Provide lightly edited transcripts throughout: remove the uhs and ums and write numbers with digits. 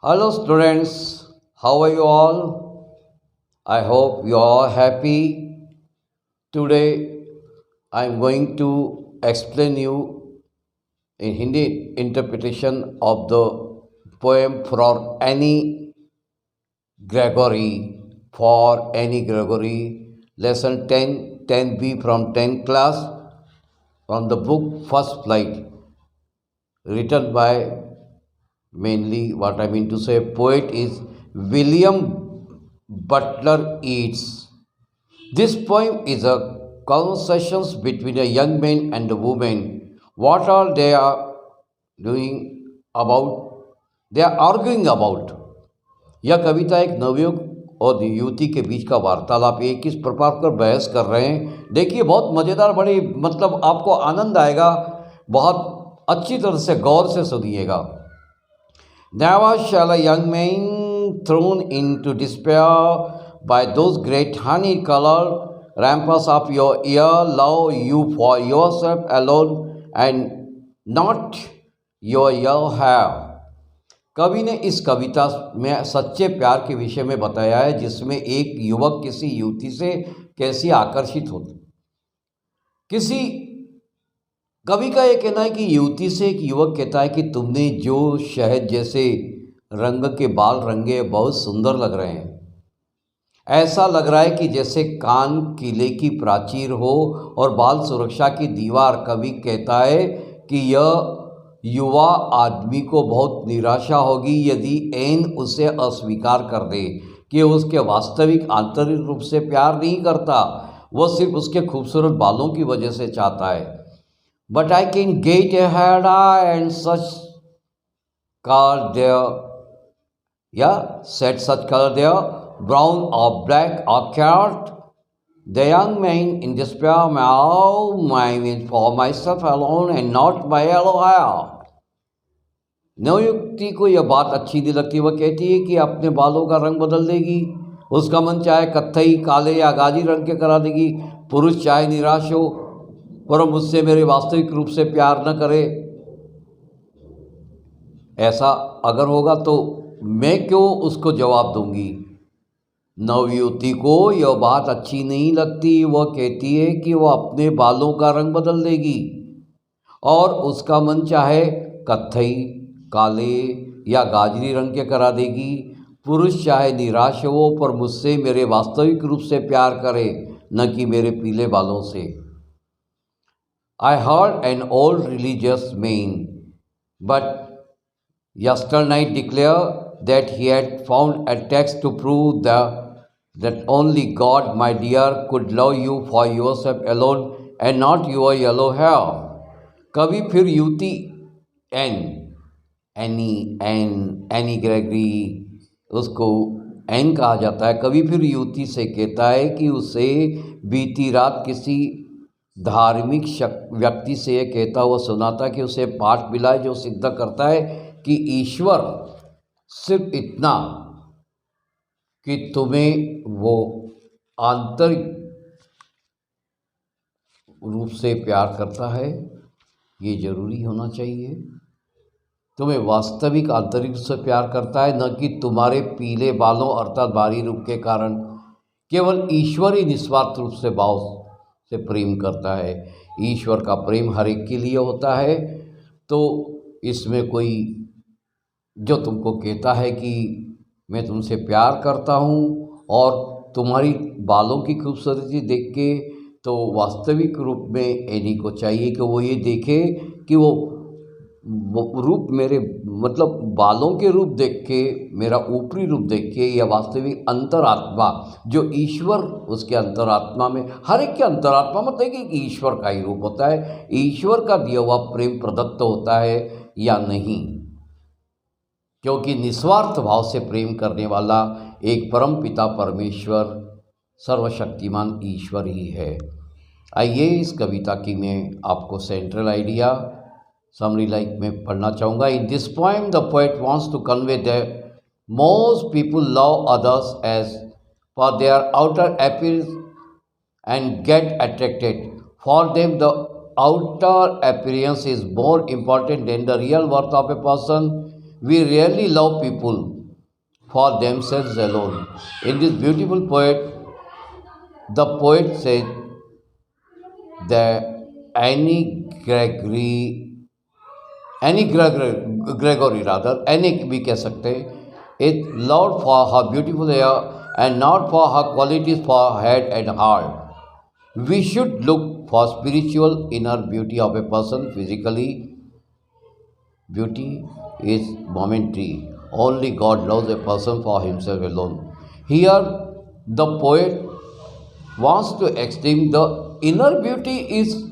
Hello, students. How are you all? I hope you are happy. Today, I am going to explain you in Hindi interpretation of the poem for Annie Gregory. For Annie Gregory, lesson 10, 10B from 10th class, from the book First Flight, written by mainly what I mean to say poet is William Butler Yeats. This poem is a conversations between a young man and a woman. What are they are doing about? They are arguing about. यह कविता एक नवयुवक और युवती के बीच का वार्तालाप है। किस प्रकार पर बहस कर रहे हैं, देखिए बहुत मज़ेदार, बड़ी मतलब आपको आनंद आएगा, बहुत अच्छी तरह से गौर से सुनिएगा। Never shall a young man thrown into despair by those great honey-colored ramparts of your ear love you for yourself alone and not your young hair. कवि ने इस कविता में सच्चे प्यार के विषय में बताया है, जिसमें एक युवक किसी युवती से कैसी आकर्षित होता। किसी कवि का ये कहना है कि युवती से एक युवक कहता है कि तुमने जो शहद जैसे रंग के बाल रंगे बहुत सुंदर लग रहे हैं। ऐसा लग रहा है कि जैसे कान किले की प्राचीर हो और बाल सुरक्षा की दीवार। कवि कहता है कि यह युवा आदमी को बहुत निराशा होगी यदि ऐन उसे अस्वीकार कर दे कि उसके वास्तविक आंतरिक रूप से प्यार नहीं करता, वह सिर्फ उसके खूबसूरत बालों की वजह से चाहता है। But I can get a hair and such color there, said such color there, brown or black or carrot. The young man in despair, mine for myself alone and not my yellow hair. नवयुवती को यह बात अच्छी नहीं लगती। वह कहती है कि अपने बालों का रंग बदल देगी। उसका मन चाहे कत्थई, काले या गाजी रंग के करा देगी। पुरुष चाहे निराश हो पर मुझसे मेरे वास्तविक रूप से प्यार न करे। ऐसा अगर होगा तो मैं क्यों उसको जवाब दूंगी। नवयुवती को यह बात अच्छी नहीं लगती। वह कहती है कि वह अपने बालों का रंग बदल देगी और उसका मन चाहे कत्थई, काले या गाजरी रंग के करा देगी। पुरुष चाहे निराश हो पर मुझसे मेरे वास्तविक रूप से प्यार करे, न कि मेरे पीले बालों से। I heard an old religious man, but yesternight declared that he had found a text to prove that only God, my dear, could love you for yourself alone and not your yellow hair. कभी फिर युवती any Gregory, उसको N कहा जाता है, कभी फिर युवती से कहता है कि उसे बीती रात किसी धार्मिक व्यक्ति से यह कहता हुआ सुना था कि उसे पाठ मिला है जो सिद्ध करता है कि ईश्वर सिर्फ इतना कि तुम्हें वो आंतरिक रूप से प्यार करता है, ये जरूरी होना चाहिए। तुम्हें वास्तविक आंतरिक से प्यार करता है, न कि तुम्हारे पीले बालों अर्थात बाहरी रूप के कारण। केवल ईश्वर ही निस्वार्थ रूप से भाव से प्रेम करता है। ईश्वर का प्रेम हर एक के लिए होता है। तो इसमें कोई जो तुमको कहता है कि मैं तुमसे प्यार करता हूँ और तुम्हारी बालों की खूबसूरती देख के, तो वास्तविक रूप में एनी को चाहिए कि वो ये देखे कि वो रूप मेरे मतलब बालों के रूप देख के, मेरा ऊपरी रूप देख के, या वास्तविक अंतरात्मा जो ईश्वर उसके अंतरात्मा में, हर एक के अंतरात्मा मत देखिए कि ईश्वर का ही रूप होता है, ईश्वर का दिया हुआ प्रेम प्रदत्त होता है या नहीं, क्योंकि निस्वार्थ भाव से प्रेम करने वाला एक परम पिता परमेश्वर सर्वशक्तिमान ईश्वर ही है। आइए इस कविता की मैं आपको सेंट्रल आइडिया समरी लाइक में पढ़ना चाहूँगा। In this poem the poet wants to convey that most people love others as for their outer appearance and get attracted. For them the outer appearance is more important than the real worth of a person. We really love people for themselves alone. In this beautiful poet, the poet said that Gregory rather, any we कह सकते हैं, it loved for her beautiful hair and not for her qualities for head and heart. We should look for spiritual inner beauty of a person. Physically, beauty is momentary. Only God loves a person for himself alone. Here, the poet wants to extreme the inner beauty is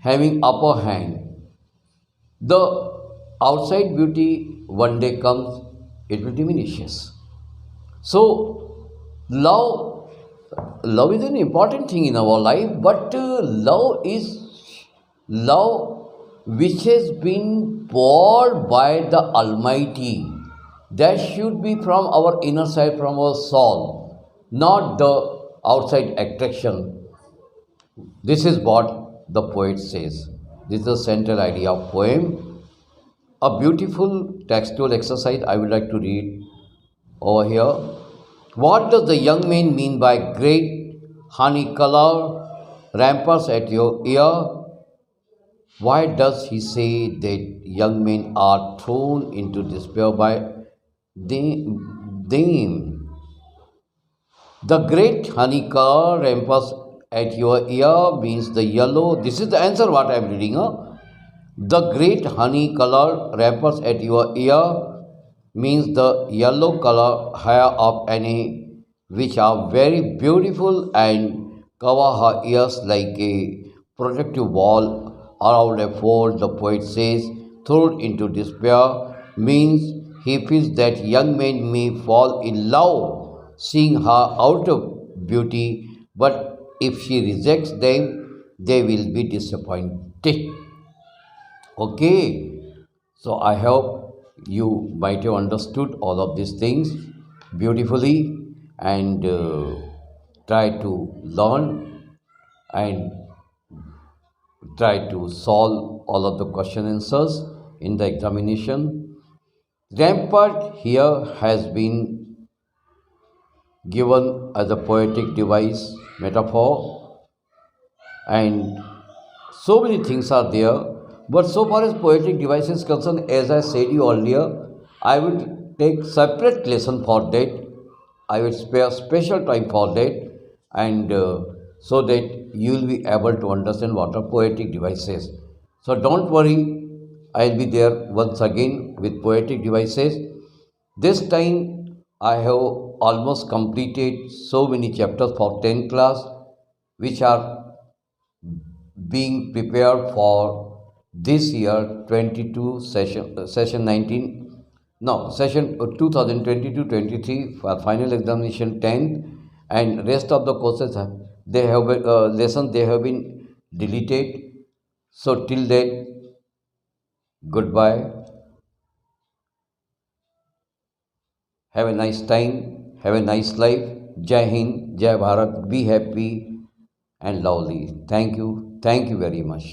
having upper hand. The outside beauty one day comes, it will diminishes. So, love is an important thing in our life, but love is love which has been poured by the Almighty. That should be from our inner side, from our soul, not the outside attraction. This is what the poet says. This is the central idea of poem. A beautiful textual exercise I would like to read over here. What does the young man mean by great honey color ramparts at your ear? Why does he say that young men are thrown into despair by them? The great honey color ramparts at your ear means the yellow. This is the answer what I am reading. The great honey color ramparts at your ear means the yellow color hair of Annie, which are very beautiful and cover her ears like a protective wall around a fold. The poet says, thrown into despair means he feels that young men may fall in love seeing her outer beauty, but if she rejects them, they will be disappointed. Okay, so I hope you might have understood all of these things beautifully and try to learn and try to solve all of the question answers in the examination. Rampart here has been given as a poetic device metaphor, and so many things are there. But so far as poetic device is concerned, as I said you earlier, I will take separate lesson for that. I will spare special time for that, and so that you will be able to understand what are poetic devices. So don't worry, I will be there once again with poetic devices. This time I have almost completed so many chapters for 10th class, which are being prepared for this year 22 session 19, no, session 2022-23 for final examination 10th, and rest of the courses they have lessons they have been deleted. So till then, goodbye. Have a nice time. Have a nice life. Jai Hind, Jai Bharat. Be happy and lovely. Thank you. Thank you very much.